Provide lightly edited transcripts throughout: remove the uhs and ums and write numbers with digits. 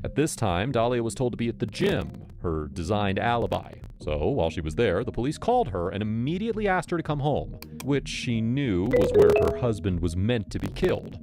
At this time, Dahlia was told to be at the gym, her designed alibi. So, while she was there, the police called her and immediately asked her to come home, which she knew was where her husband was meant to be killed.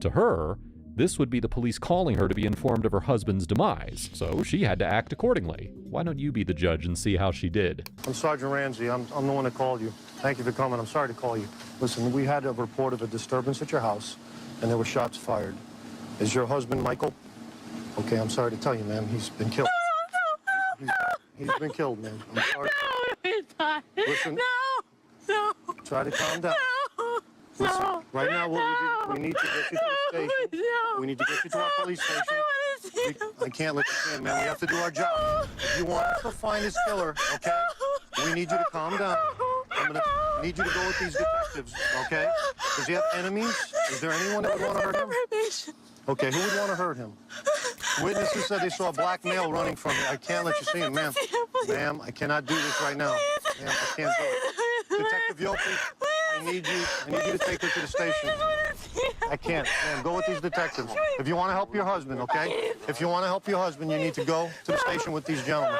To her, this would be the police calling her to be informed of her husband's demise, so she had to act accordingly. Why don't you be the judge and see how she did? I'm Sergeant Ramsey. I'm the one that called you. Thank you for coming. I'm sorry to call you. Listen, we had a report of a disturbance at your house, and there were shots fired. Is your husband Michael? Okay, I'm sorry to tell you, ma'am. He's been killed. He's been killed, man. I'm sorry. No, he's not. Listen. No. Try to calm down. No. Listen, No. right now, we need to get you to the station. No. We need to get you to our police station. I want to see him. I can't let you see him, man. We have to do our job. If you want us to find his killer, okay? We need you to calm down. I'm gonna need you to go with these detectives, okay? Does he have enemies? Is there anyone that would want to hurt him? Okay, who would want to hurt him? Witnesses said they saw a black male running from you. I can't let you see him, ma'am. Ma'am, I cannot do this right now. Ma'am, I can't do it. Detective Yopi, I need you to take her to the station. I can't. Ma'am, go with these detectives. If you want to help your husband, okay? If you want to help your husband, you need to go to the station with these gentlemen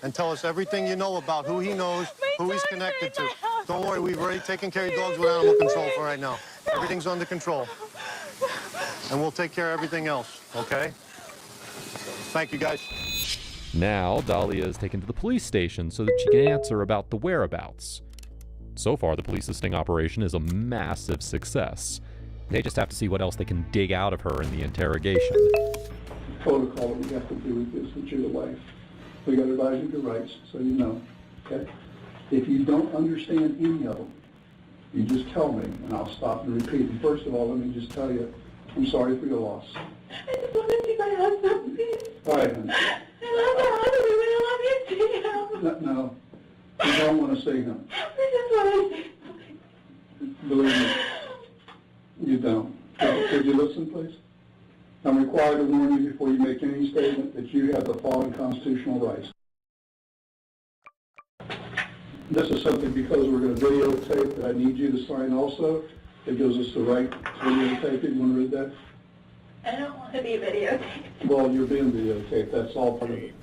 and tell us everything you know about who he knows, who he's connected to. Don't worry, we've already taken care of your dogs with animal control for right now. Everything's under control. And we'll take care of everything else, okay? Thank you, guys. Now, Dahlia is taken to the police station so that she can answer about the whereabouts. So far, the police's sting operation is a massive success. They just have to see what else they can dig out of her in the interrogation. Protocol that we have to do with this, that you're the wife. We got to advise you your rights, so you know, okay? If you don't understand any of them, you just tell me, and I'll stop and repeat. And first of all, let me just tell you, I'm sorry for your loss. I just want to see my husband, please. All right, honey. I love your husband. I love you to see him. No, you don't want to see him. I just want to see him. Believe me, you don't. Could you listen, please? I'm required to warn you before you make any statement that you have the following constitutional rights. This is simply because we're going to videotape that I need you to sign also. It gives us the right to videotape it. You want to read that? I don't want to be videotaped. Well, you're being videotaped. That's all part of it.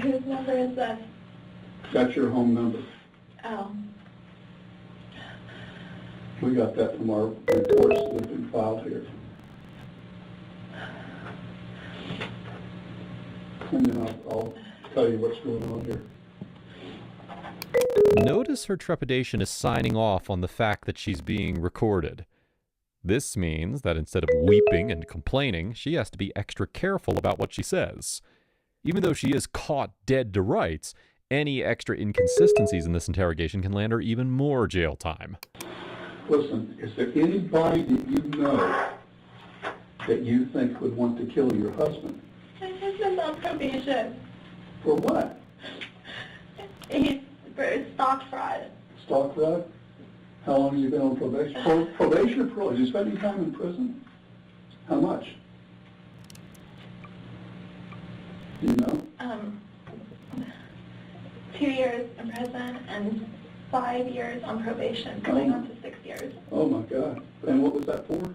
Whose number is that? That's your home number. Oh. We got that from our reports that have been filed here. And then I'll tell you what's going on here. Notice her trepidation is signing off on the fact that she's being recorded. This means that instead of weeping and complaining, she has to be extra careful about what she says. Even though she is caught dead to rights, any extra inconsistencies in this interrogation can land her even more jail time. Listen, is there anybody that you know that you think would want to kill your husband? My husband's on probation. For what? He's for stock fraud. Stock fraud? How long have you been on probation? Probation or parole? Is he spending time in prison? How much? Do you know? 2 years in prison and 5 years on probation, going on to 6 years. Oh my God. And what was that for?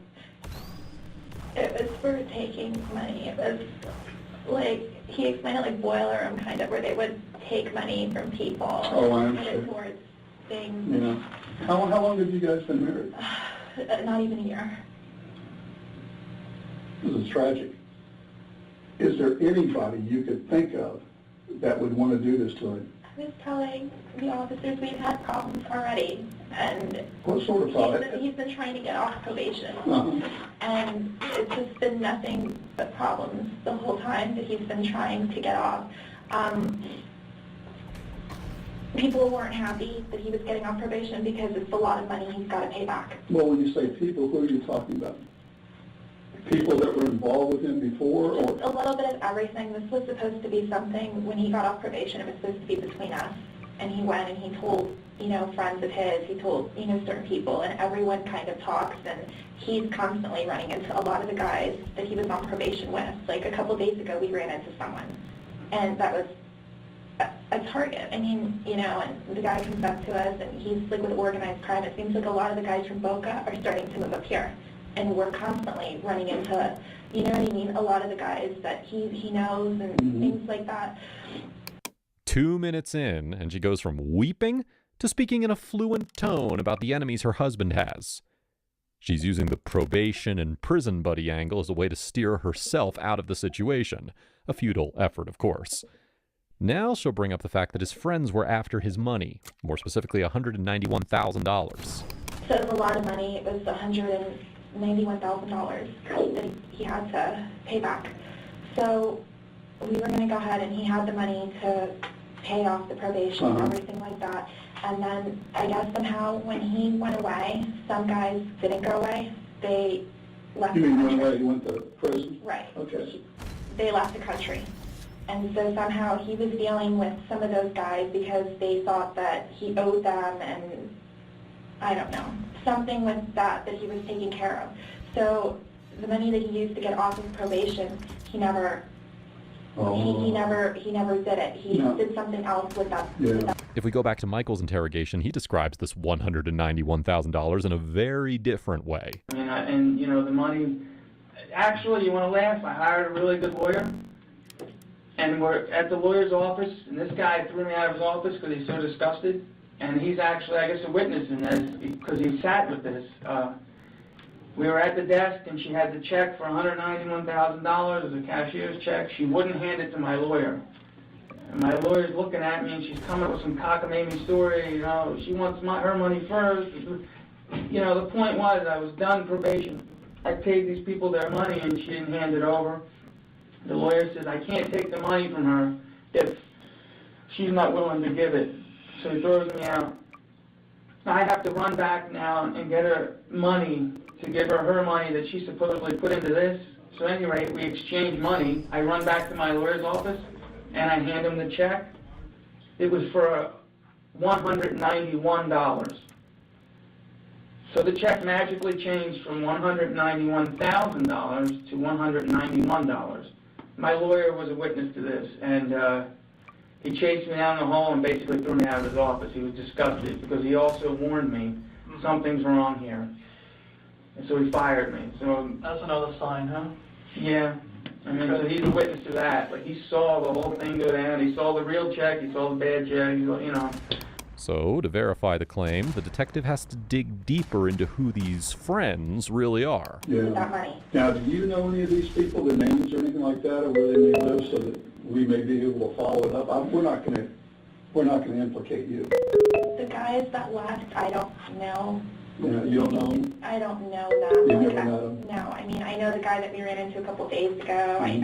It was for taking money. It was like, he explained it like boiler room kind of, where they would take money from people and put it towards things. You know. How long have you guys been married? Not even a year. This is tragic. Is there anybody you could think of that would want to do this to him? I was telling the officers we've had problems already, and What sort of problem? he's been trying to get off probation, Uh-huh. and it's just been nothing but problems the whole time that he's been trying to get off. People weren't happy that he was getting off probation because it's a lot of money he's got to pay back. Well, when you say people, who are you talking about? People that were involved with him before, or? Just a little bit of everything. This was supposed to be something, when he got off probation, it was supposed to be between us. And he went and he told, friends of his, he told, certain people, and everyone kind of talks, and he's constantly running into a lot of the guys that he was on probation with. Like a couple days ago, we ran into someone, and that was a target. I mean, you know, and the guy comes up to us, and he's like with organized crime. It seems like a lot of the guys from Boca are starting to move up here, and we're constantly running into, you know what I mean, a lot of the guys that he knows and things like that. 2 minutes in, and she goes from weeping to speaking in a fluent tone about the enemies her husband has. She's using the probation and prison buddy angle as a way to steer herself out of the situation. A futile effort, of course. Now she'll bring up the fact that his friends were after his money, more specifically $191,000. So it was a lot of money. It was $191,000 that he had to pay back. So we were going to go ahead, and he had the money to pay off the probation and everything like that. And then I guess somehow when he went away, some guys didn't go away. They left the country. You mean went away? You went to prison? Right. Okay. They left the country. And so somehow he was dealing with some of those guys because they thought that he owed them, and I don't know, something with that he was taking care of. So the money that he used to get off his probation, he never he never did it. He did something else with that. Yeah. If we go back to Michael's interrogation, he describes this $191,000 in a very different way. And you know, the money, actually, you want to laugh, I hired a really good lawyer, and we're at the lawyer's office, and this guy threw me out of his office because he's so disgusted, and he's actually, I guess, a witness in this because he sat with this. We were at the desk, and she had the check for $191,000 as a cashier's check. She wouldn't hand it to my lawyer. And my lawyer's looking at me, and she's coming up with some cockamamie story, you know, she wants her money first. You know, the point was I was done probation. I paid these people their money, and she didn't hand it over. The lawyer says, I can't take the money from her if she's not willing to give it. So he throws me out. I have to run back now and get her money to give her money that she supposedly put into this. So at any rate, we exchange money. I run back to my lawyer's office, and I hand him the check. It was for $191. So the check magically changed from $191,000 to $191. My lawyer was a witness to this, and he chased me down the hall and basically threw me out of his office. He was disgusted because he also warned me something's wrong here. And so he fired me. So that's another sign, huh? Yeah. I mean, so he's a witness to that. Like, he saw the whole thing go down. He saw the real check. He saw the bad check. You know. So, to verify the claim, the detective has to dig deeper into who these friends really are. With that money. Now, do you know any of these people, their names or anything like that, or where they may live, so that we may be able to follow it up? We're not going to implicate you. The guys that left, I don't know. Yeah, you don't know them? I don't know them. You've never met them? No, I mean, I know the guy that we ran into a couple days ago. I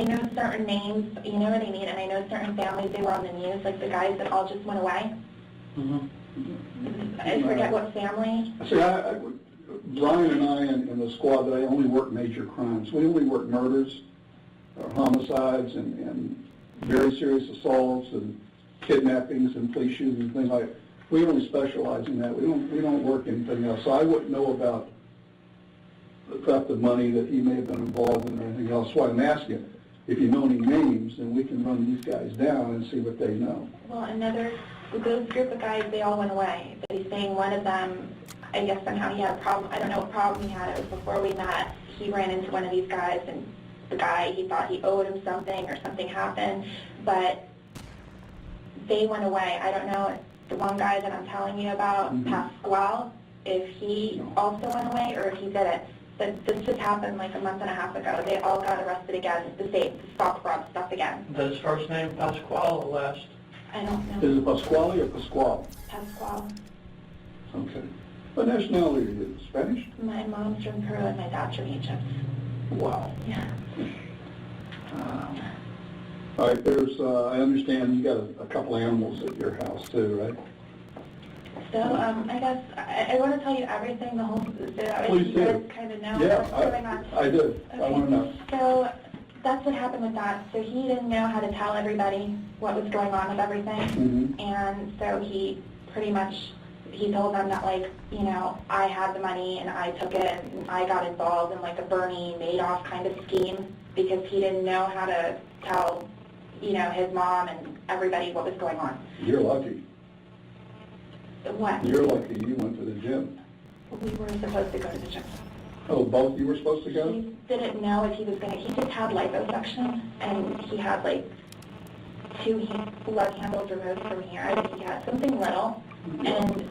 know certain names, you know what I mean, and I know certain families, they were on the news, like the guys that all just went away. I forget what family. See, Brian and I in the squad, I only work major crimes. We only work murders, or homicides, and very serious assaults, and kidnappings, and police shootings, and things like that. We only specialize in that. We don't work anything else. So I wouldn't know about the theft of money that he may have been involved in or anything else. So I'm asking, if you know any names, then we can run these guys down and see what they know. Well, those group of guys, they all went away. But he's saying one of them, I guess somehow he had a problem. I don't know what problem he had. It was before we met. He ran into one of these guys, and the guy, he thought he owed him something or something happened. But they went away. I don't know. The one guy that I'm telling you about, Pasquale, if he also went away or if he didn't. But this just happened like a month and a half ago. They all got arrested again, the same stock fraud stuff again. Does his first name Pasquale or last? I don't know. Is it Pasquale or Pasquale? Pasquale. Okay. What nationality are you? Spanish? My mom's from Peru and my dad's from Egypt. Wow. Yeah. All right, I understand you got a couple animals at your house too, right? So, I guess, I want to tell you everything, the whole, so Please you do. guys kind of know Yeah, what's going on. I do. I want to know. So, that's what happened with that. So he didn't know how to tell everybody what was going on with everything. And so he pretty much, he told them that, like, you know, I had the money and I took it and I got involved in like a Bernie Madoff kind of scheme because he didn't know how to tell, you know, his mom and everybody what was going on. You're lucky. What? You're lucky you went to the gym. We were supposed to go to the gym. Oh, both you were supposed to go? He didn't know if he was going to, he just had liposuction, and he had like 2 blood handles removed from here. I think he had something little, and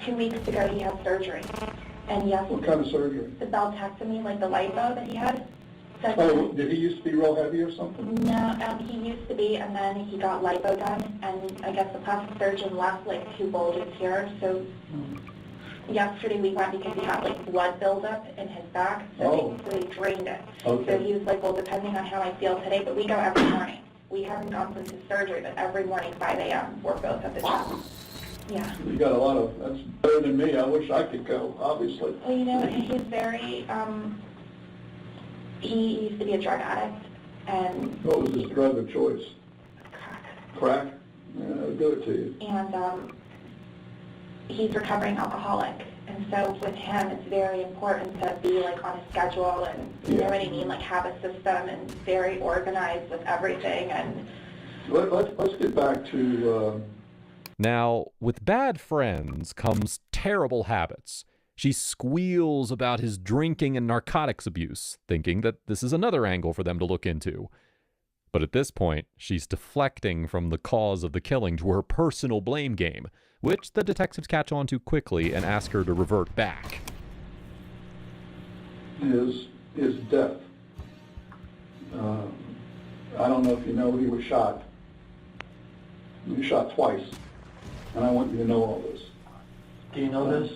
2 weeks ago he had surgery. And yes, What kind of surgery? the beltectomy, like the lipo that he had. Oh, did he used to be real heavy or something? No, he used to be, and then he got lipo done, and I guess the plastic surgeon left like 2 bulges here. So yesterday we went because he had like blood buildup in his back, so they drained it. Okay. So he was like, well, depending on how I feel today, but we go every morning. We haven't gone since his surgery, but every morning 5 a.m. we're both at the gym. Yeah. You got a lot of, that's better than me. I wish I could go, obviously. Well, you know, he's very, he used to be a drug addict, and What was his drug of choice? crack. Crack? Yeah, I'll give it to you. And he's recovering alcoholic, and so with him it's very important to be like on a schedule, and you know what I mean, like have a system and very organized with everything. And Let's get back to, Now, with bad friends comes terrible habits. She squeals about his drinking and narcotics abuse, thinking that this is another angle for them to look into. But at this point, she's deflecting from the cause of the killing to her personal blame game, which the detectives catch on to quickly and ask her to revert back. his death. I don't know if you know, he was shot. He was shot twice. And I want you to know all this. Do you know this?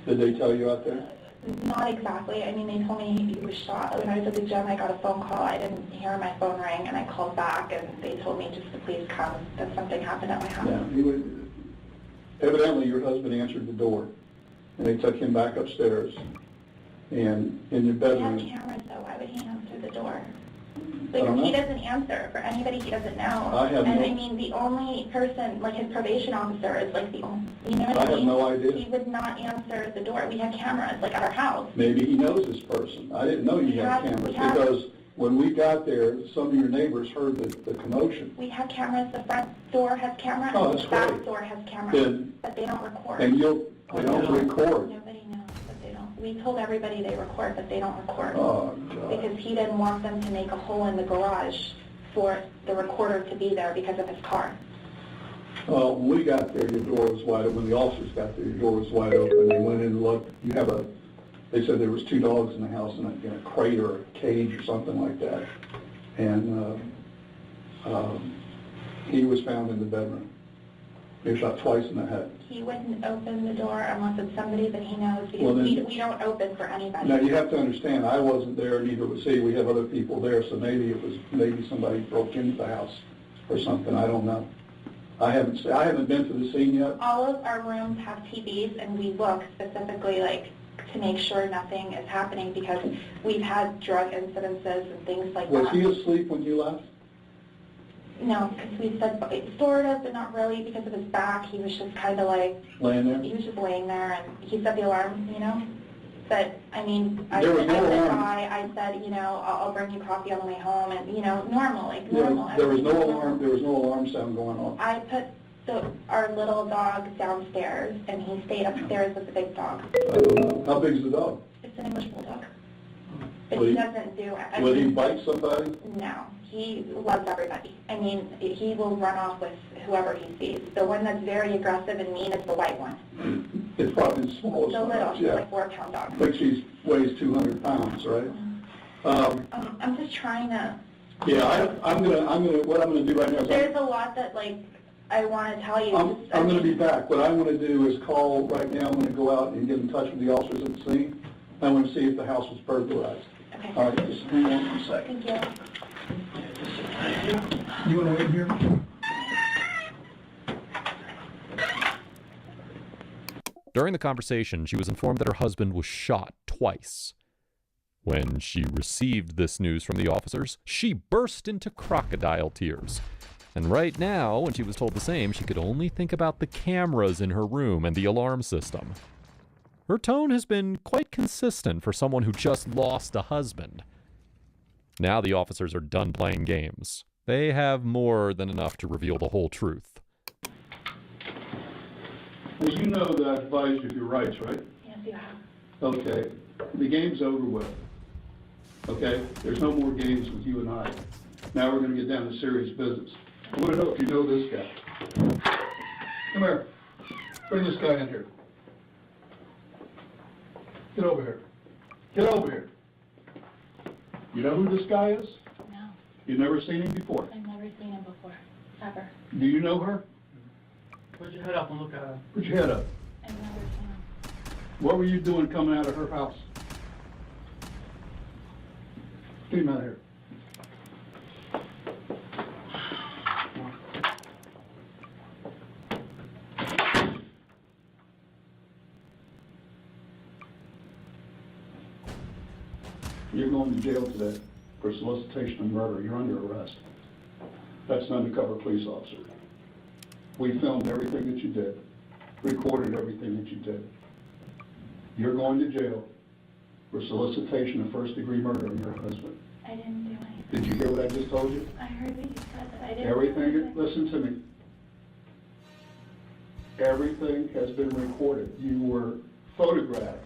Did they tell you out there? not exactly. I mean, they told me he was shot. When I was at the gym, I got a phone call. I didn't hear my phone ring, and I called back, and they told me just to please come, that something happened at my house. Yeah, he would, evidently your husband answered the door, and they took him back upstairs, and in your We bedroom. have cameras, though. Why would he answer the door? I don't Like, he know. doesn't answer for anybody he doesn't know. I have and no- I mean, the only person, like his probation officer, is like the only, you know what I I have mean? no idea. He would not answer the door. We have cameras, like at our house. Maybe he knows this person. I didn't know you had cameras, because when we got there, some of your neighbors heard the commotion. We have cameras. The front door has camera, Oh, and that's the back great. door has camera, Then- but they don't record. And they don't record. Nobody knows, but they don't. We told everybody they record, but they don't record. Oh, God. Because he didn't want them to make a hole in the garage for the recorder to be there because of his car. Well, when we got there, your door was wide open. When the officers got there, your door was wide open. They went in and looked. They said there was 2 dogs in the house in a crate or a cage or something like that. And he was found in the bedroom. He was shot twice in the head. He wouldn't open the door unless it's somebody that he knows, because Well, then- we don't open for anybody. Now, you have to understand, I wasn't there, neither was he. We have other people there, so maybe somebody broke into the house or something. I don't know. I haven't been to the scene yet. All of our rooms have TVs, and we look specifically, like, to make sure nothing is happening, because we've had drug incidences and things like Was that. he asleep when you left? No, because we said sort of, but not really, because of his back. He was just kind of like, Laying there? he was just laying there, and he set the alarm, you know? But, I mean, I There was said no alarm. hi, I said, you know, I'll bring you coffee on the way home, and, you know, normal, like normal. There was no everything alarm. There was no alarm sound going on. I put our little dog downstairs, and he stayed upstairs with the big dog. I don't know. How big's the dog? It's an English bulldog. But Will he he- doesn't do, I Will he mean, bite somebody? no, he loves everybody. I mean, he will run off with whoever he sees. The one that's very aggressive and mean is the white one. It's probably the smallest The one. little, she's Yeah. like 4-pound dog. But she weighs 200 pounds, right? I'm just trying to, Yeah, what I'm gonna do right now is there's a lot that, like, I want to tell you. I'm gonna be back. What I wanna do is call right now. I'm gonna go out and get in touch with the officers at the scene. I wanna see if the house was burglarized. Okay. All right, just hang on for a second. Thank you. You wanna wait here? During the conversation, she was informed that her husband was shot twice. When she received this news from the officers, she burst into crocodile tears. And right now, when she was told the same, she could only think about the cameras in her room and the alarm system. Her tone has been quite consistent for someone who just lost a husband. Now the officers are done playing games. they have more than enough to reveal the whole truth. Well, you know that I advised you of your rights, right? Yes, you have. Okay. The game's over with. Okay? There's no more games with you and I. Now we're going to get down to serious business. I want to know if you know this guy. Come here. Bring this guy in here. Get over here. Get over here. You know who this guy is? No, You've never seen him before. I've never seen him before. Ever. Do you know her? Put your head up and look at her. Put your head up. I've never seen him. What were you doing coming out of her house? Get him out of here. You're going to jail today for solicitation of murder. You're under arrest. That's an undercover police officer. We filmed everything that you did, recorded everything that you did. You're going to jail for solicitation of first-degree murder of your husband. I didn't do anything. Did you hear what I just told you? I heard what you said, but I didn't do Everything, anything. listen to me. Everything has been recorded. You were photographed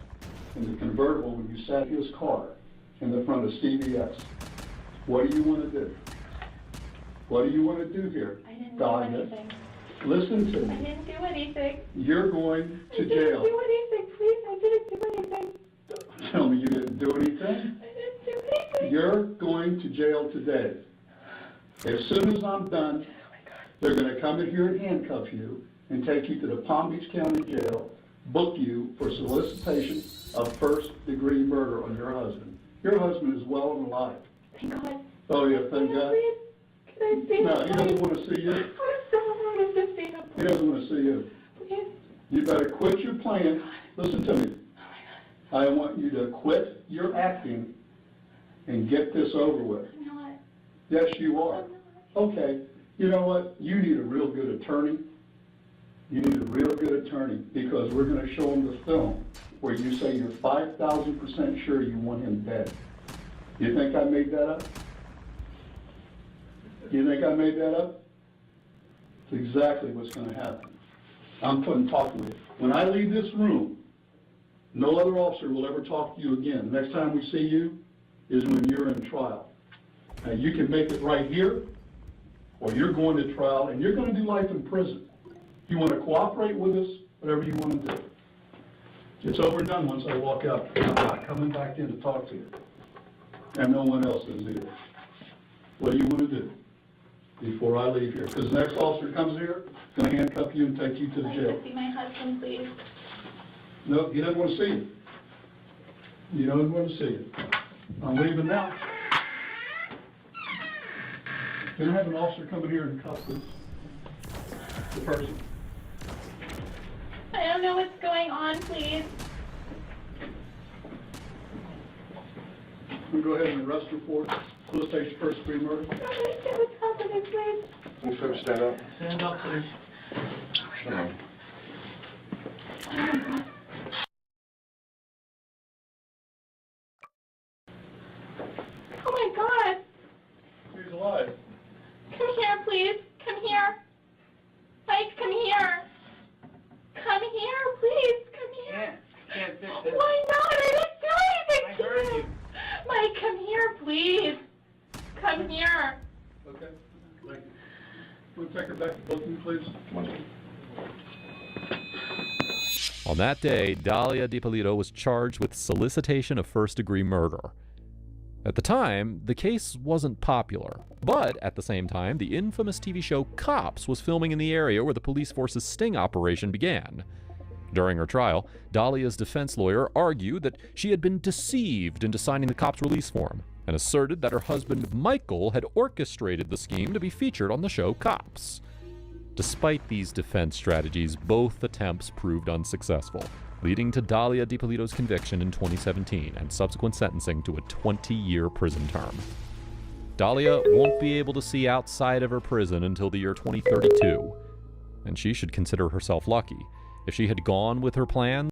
in the convertible when you sat in his car in the front of Stevie X. What do you want to do? What do you want to do here? I didn't do Dahlia? anything. Listen to I me. didn't do anything. You're going I to didn't jail. do anything, please. I didn't do anything. Tell me you didn't do anything. I didn't do anything. You're going to jail today. As soon as I'm done, they're going to come in here and handcuff you and take you to the Palm Beach County Jail, book you for solicitation of first-degree murder on your husband. Your husband is well and alive. Thank God. Oh, yeah, thank God. Please, can I see him? No, he doesn't want to see you. I so wanted to see him. He doesn't want to see you. Please. You better quit your plan. Listen to me. I want you to quit your acting and get this over with. I'm not. Yes, you are. I'm not. Okay, you know what? You need a real good attorney. You need a real good attorney because we're going to show them the film where you say you're 5,000% sure you want him dead. You think I made that up? You think I made that up? It's exactly what's going to happen. I'm putting talking with you. When I leave this room, no other officer will ever talk to you again. Next time we see you is when you're in trial. Now, you can make it right here, or you're going to trial, and you're going to do life in prison. If you want to cooperate with us, whatever you want to do. It's over and done once I walk out. I'm not coming back in to talk to you. And no one else is either. What do you want to do before I leave here? Because the next officer comes here, going to handcuff you and take you to the I'd jail. like to see my husband, please. No, he doesn't want to see you. He doesn't want to see you. I'm leaving now. Can I have an officer come in here and cuff the person? I don't know what's going on, please. We'll go ahead and arrest her for solicitation first degree murder. I don't understand what's happening, please. Please folks stand up. Stand up, please. Oh my God. He's alive. Come here, please. Come here. Mike, come here. Come here, please. Come here. Can't fix this. Why not? I didn't do anything I to heard you. you. Mike, come here, please. Come here. Okay. Thank you. We'll take her back to Brooklyn, please. On that day, Dahlia DiPolito was charged with solicitation of first-degree murder. At the time, the case wasn't popular, but at the same time, the infamous TV show Cops was filming in the area where the police force's sting operation began. During her trial, Dahlia's defense lawyer argued that she had been deceived into signing the cops' release form, and asserted that her husband Michael had orchestrated the scheme to be featured on the show Cops. Despite these defense strategies, both attempts proved unsuccessful, leading to Dahlia DiPolito's conviction in 2017 and subsequent sentencing to a 20-year prison term. Dahlia won't be able to see outside of her prison until the year 2032, and she should consider herself lucky. If she had gone with her plan,